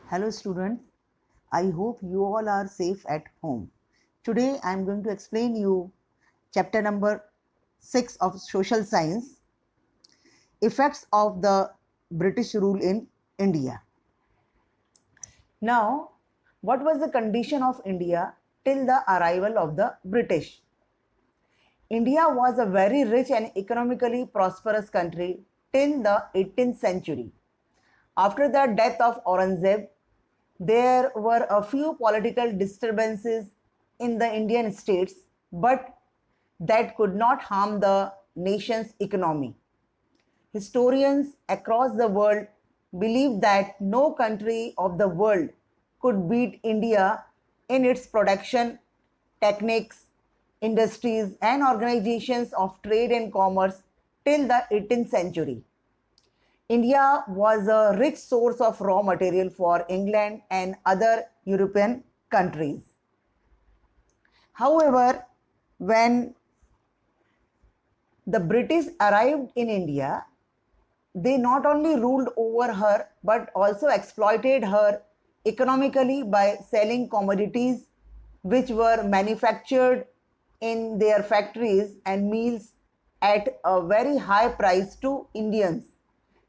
Hello students, I hope you all are safe at home. Today I am going to explain you chapter number 6 of social science, effects of the British rule in India. Now, what was the condition of India till the arrival of the British? India was a very rich and economically prosperous country till the 18th century. After the death of Aurangzeb, there were a few political disturbances in the Indian states, but that could not harm the nation's economy. Historians across the world believe that no country of the world could beat India in its production, techniques, industries, and organizations of trade and commerce till the 18th century. India was a rich source of raw material for England and other European countries. However, when the British arrived in India, they not only ruled over her but also exploited her economically by selling commodities which were manufactured in their factories and mills at a very high price to Indians.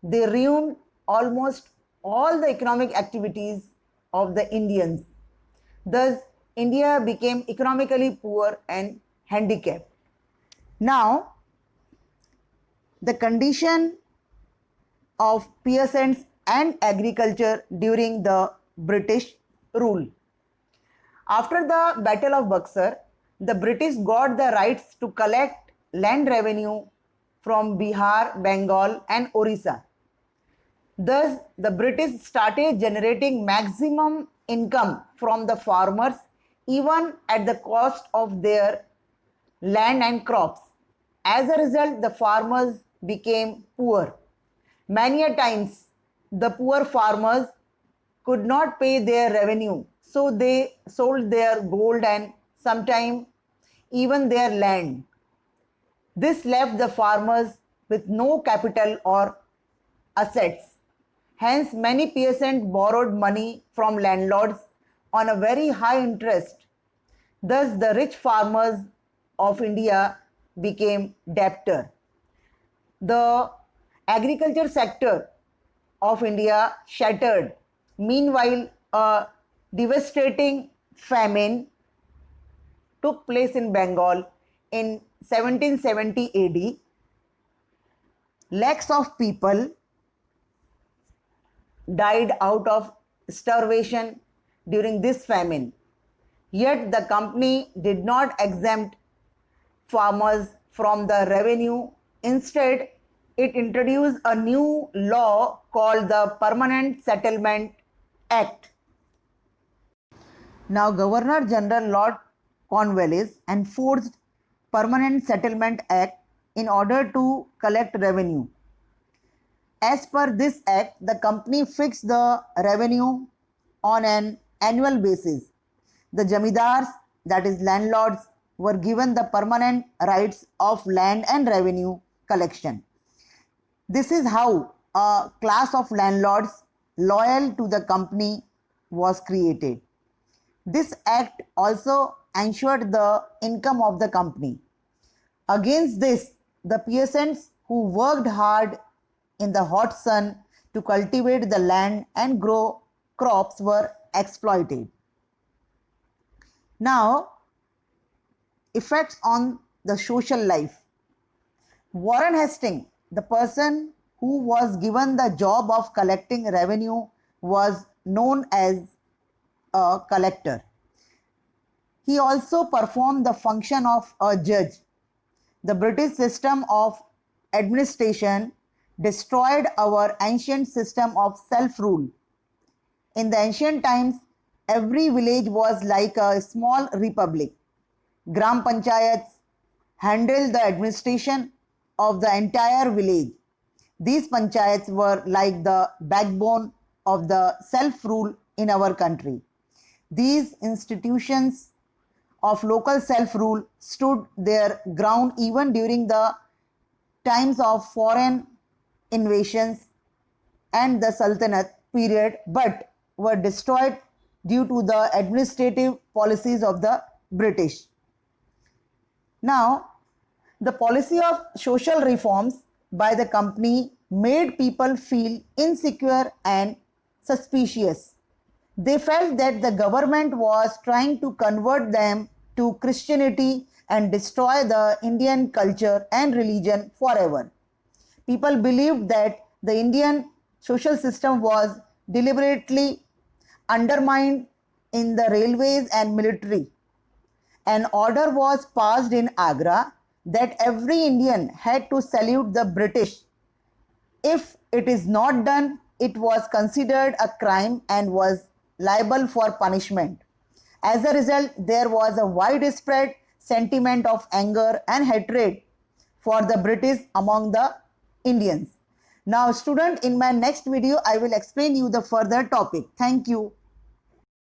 They ruined almost all the economic activities of the Indians. Thus, India became economically poor and handicapped. Now, the condition of peasants and agriculture during the British rule. After the Battle of Buxar, the British got the rights to collect land revenue from Bihar, Bengal, and Orissa. Thus, the British started generating maximum income from the farmers, even at the cost of their land and crops. As a result, the farmers became poor. Many a times, the poor farmers could not pay their revenue, so they sold their gold and sometimes even their land. This left the farmers with no capital or assets. Hence, many peasants borrowed money from landlords on a very high interest. Thus, the rich farmers of India became debtor. The agriculture sector of India shattered. Meanwhile, a devastating famine took place in Bengal in 1770 AD. Lakhs of people died out of starvation during this famine. Yet the company did not exempt farmers from the revenue. Instead, it introduced a new law called the Permanent Settlement Act. Now, Governor General Lord Cornwallis enforced Permanent Settlement Act in order to collect revenue. As per this act, the company fixed the revenue on an annual basis. The jamidars, that is landlords, were given the permanent rights of land and revenue collection. This is how a class of landlords loyal to the company was created. This act also ensured the income of the company. Against this, the peasants who worked hard in the hot sun to cultivate the land and grow crops were exploited. Now, effects on the social life. Warren Hastings, the person who was given the job of collecting revenue, was known as a collector. He also performed the function of a judge. The British system of administration destroyed our ancient system of self-rule. In the ancient times, every village was like a small republic. Gram panchayats handled the administration of the entire village. These panchayats were like the backbone of the self-rule in our country. These institutions of local self-rule stood their ground even during the times of foreign invasions and the Sultanate period, but were destroyed due to the administrative policies of the British. Now, the policy of social reforms by the company made people feel insecure and suspicious. They felt that the government was trying to convert them to Christianity and destroy the Indian culture and religion forever. People believed that the Indian social system was deliberately undermined in the railways and military. An order was passed in Agra that every Indian had to salute the British. If it is not done, it was considered a crime and was liable for punishment. As a result, there was a widespread sentiment of anger and hatred for the British among the Indians. Now, student, in my next video, I will explain you the further topic. Thank you.